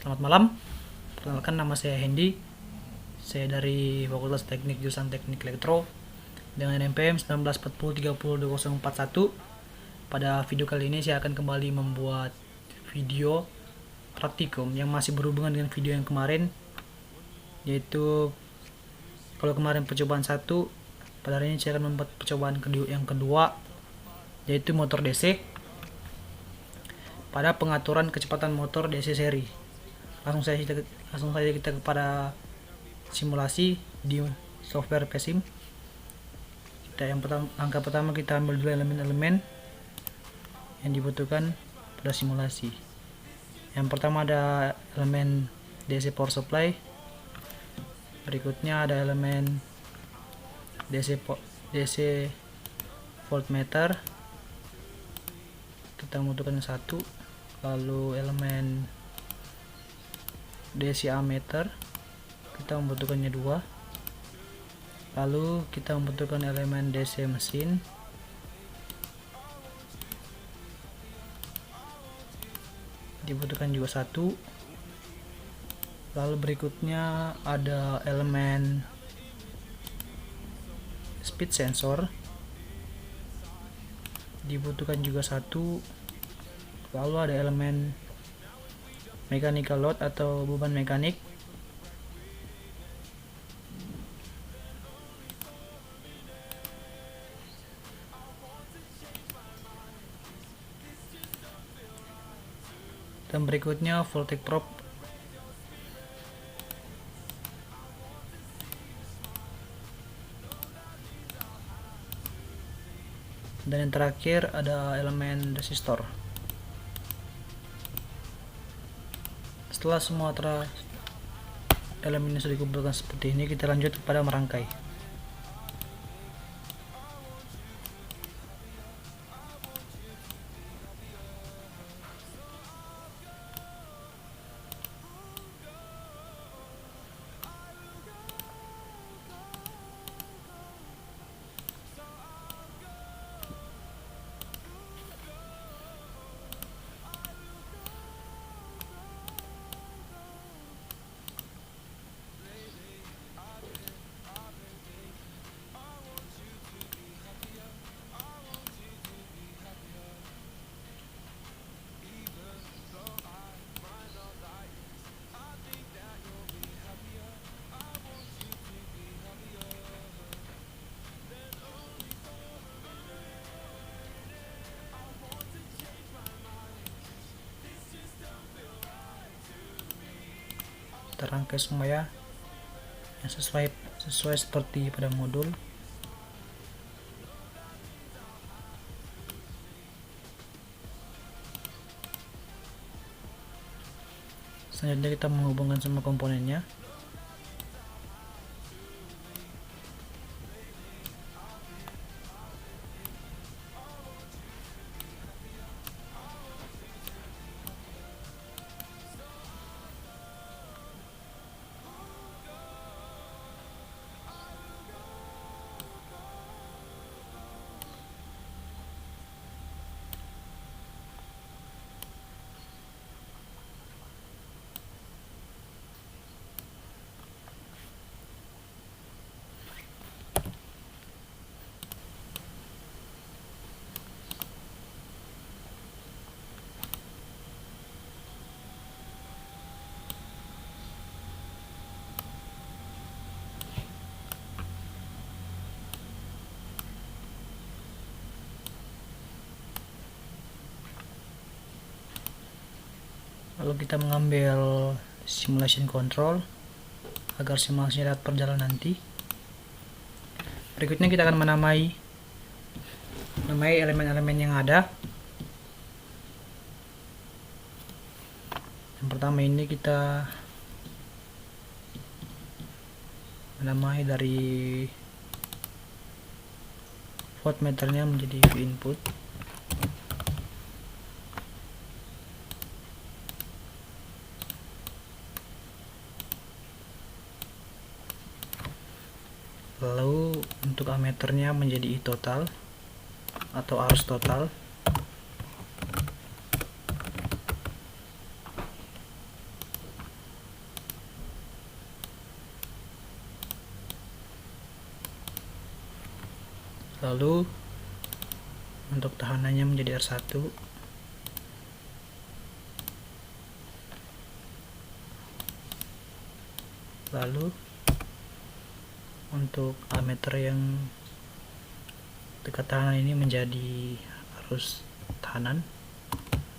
Selamat malam, perkenalkan nama saya Hendy. Saya dari Fakultas Teknik jurusan Teknik Elektro dengan NPM 1940302041. Pada video kali ini saya akan kembali membuat video praktikum yang masih berhubungan dengan video yang kemarin, yaitu kalau kemarin percobaan 1, pada hari ini saya akan membuat percobaan yang kedua, yaitu motor DC pada pengaturan kecepatan motor DC seri. Langsung saja kita kepada simulasi di software PSIM. Langkah pertama kita ambil dulu elemen-elemen yang dibutuhkan pada simulasi. Yang pertama ada elemen DC power supply, berikutnya ada elemen DC voltmeter, kita membutuhkan satu, lalu elemen DC ammeter kita membutuhkannya 2, lalu kita membutuhkan elemen DC mesin, dibutuhkan juga 1, lalu berikutnya ada elemen speed sensor, dibutuhkan juga 1, lalu ada elemen mechanical load atau beban mekanik, dan berikutnya voltage probe. Dan yang terakhir ada elemen resistor. Setelah semua elemen ini sudah dikumpulkan seperti ini, kita lanjut kepada merangkai. Terangkai semua ya, yang sesuai seperti pada modul. Selanjutnya kita menghubungkan semua komponennya. Lalu kita mengambil simulation control agar simulasinya dapat berjalan nanti. Berikutnya kita akan menamai elemen-elemen yang ada. Yang pertama ini kita menamai dari voltmeternya menjadi V input. Lalu untuk ammeternya menjadi I total atau arus total. Lalu untuk tahanannya menjadi R1. Lalu untuk ammeter yang dekat tahanan ini menjadi arus tahanan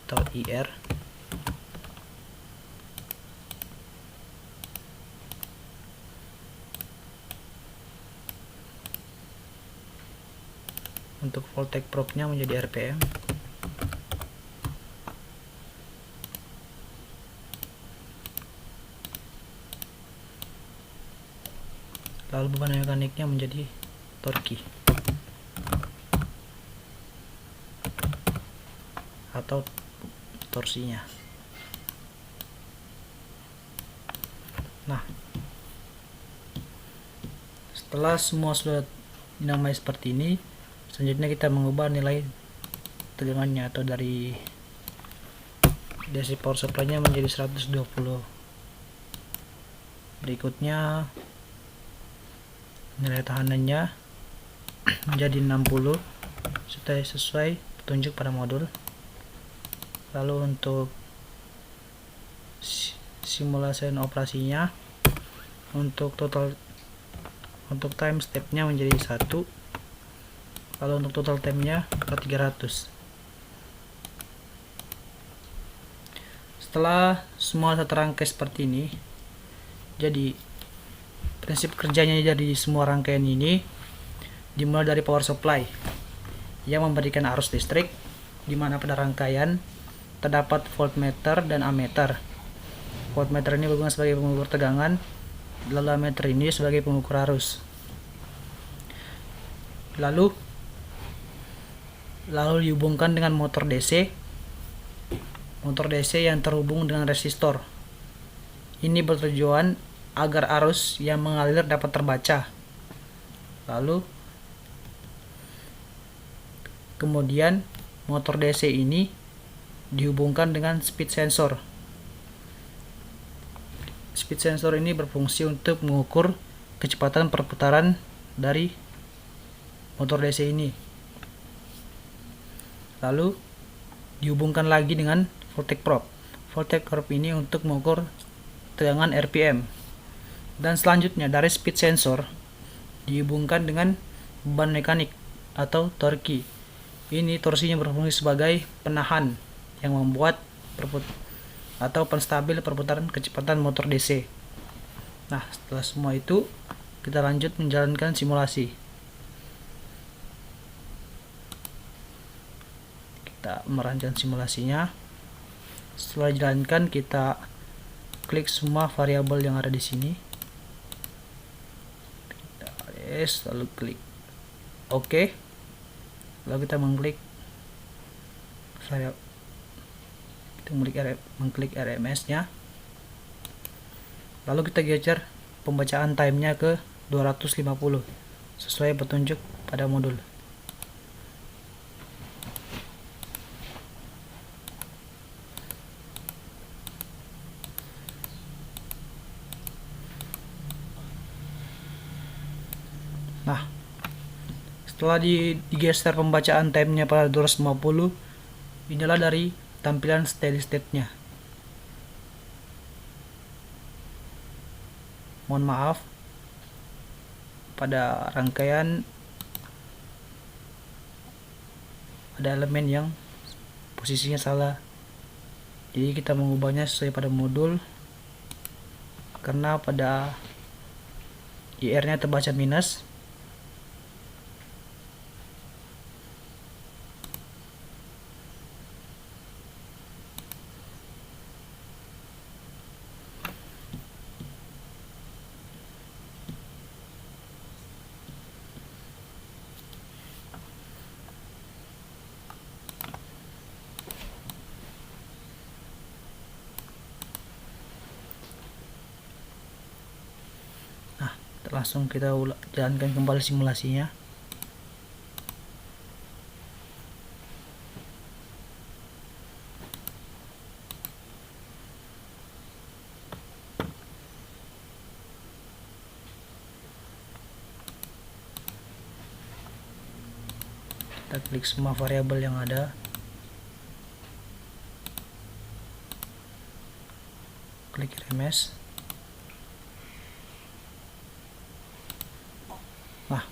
atau IR. Untuk voltage probe-nya menjadi RPM. Lalu beban mekaniknya menjadi torki atau torsinya. Nah, setelah semua sudah dinamai seperti ini, selanjutnya kita mengubah nilai tegangannya atau dari DC power supply-nya menjadi 120. Berikutnya nilai tahanannya menjadi 60 sesuai petunjuk pada modul. Lalu untuk simulasi operasinya, untuk time step-nya menjadi 1. Lalu untuk total time-nya 300. Setelah semua terangkai seperti ini, jadi prinsip kerjanya dari semua rangkaian ini dimulai dari power supply yang memberikan arus listrik, di mana pada rangkaian terdapat voltmeter dan ammeter. Voltmeter ini berfungsi sebagai pengukur tegangan, lalu ammeter ini sebagai pengukur arus. Lalu dihubungkan dengan motor DC yang terhubung dengan resistor. Ini bertujuan agar arus yang mengalir dapat terbaca. Lalu kemudian motor DC ini dihubungkan dengan speed sensor. Speed sensor ini berfungsi untuk mengukur kecepatan perputaran dari motor DC ini. Lalu dihubungkan lagi dengan voltage probe. Voltage probe ini untuk mengukur tegangan RPM. Dan selanjutnya dari speed sensor dihubungkan dengan beban mekanik atau torki. Ini torsinya berfungsi sebagai penahan yang membuat atau penstabil perputaran kecepatan motor DC. Nah, setelah semua itu kita lanjut menjalankan simulasi. Kita merancang simulasinya. Setelah dijalankan, kita klik semua variabel yang ada di sini. Lalu klik OK. Lalu kita mengklik RMS nya. Lalu kita geser pembacaan time-nya ke 250 sesuai petunjuk pada modul. Nah, setelah digeser pembacaan time-nya pada 250, inilah dari tampilan steady state-nya. Mohon maaf, pada rangkaian ada elemen yang posisinya salah. Jadi kita mengubahnya sesuai pada modul, karena pada IR-nya terbaca minus. Langsung kita jalankan kembali simulasinya. Kita klik semua variabel yang ada, klik RMS. Nah,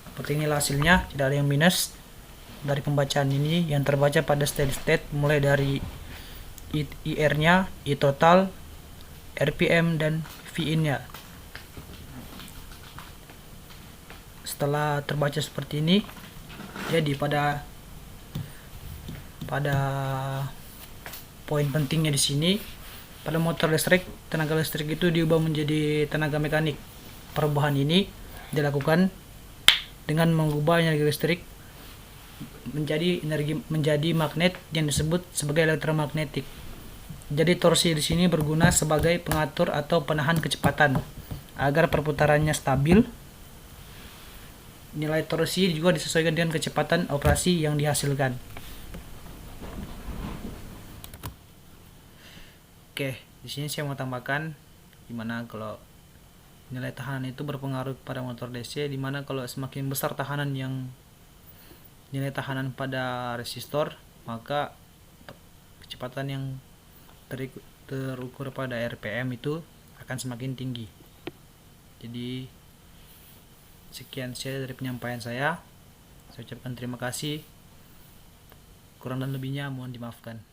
seperti inilah hasilnya, tidak ada yang minus. Dari pembacaan ini yang terbaca pada steady state mulai dari IR nya, I total, RPM, dan VIN nya. Setelah terbaca seperti ini, jadi pada poin pentingnya di sini, pada motor listrik, tenaga listrik itu diubah menjadi tenaga mekanik. Perubahan ini dilakukan dengan mengubah energi listrik menjadi magnet yang disebut sebagai elektromagnetik. Jadi torsi di sini berguna sebagai pengatur atau penahan kecepatan agar perputarannya stabil. Nilai torsi juga disesuaikan dengan kecepatan operasi yang dihasilkan. Oke, di sini saya mau tambahkan dimana kalau nilai tahanan itu berpengaruh pada motor DC, dimana kalau semakin besar nilai tahanan pada resistor, maka kecepatan yang terukur pada RPM itu akan semakin tinggi. Jadi sekian saja dari penyampaian saya. Saya ucapkan terima kasih. Kurang dan lebihnya mohon dimaafkan.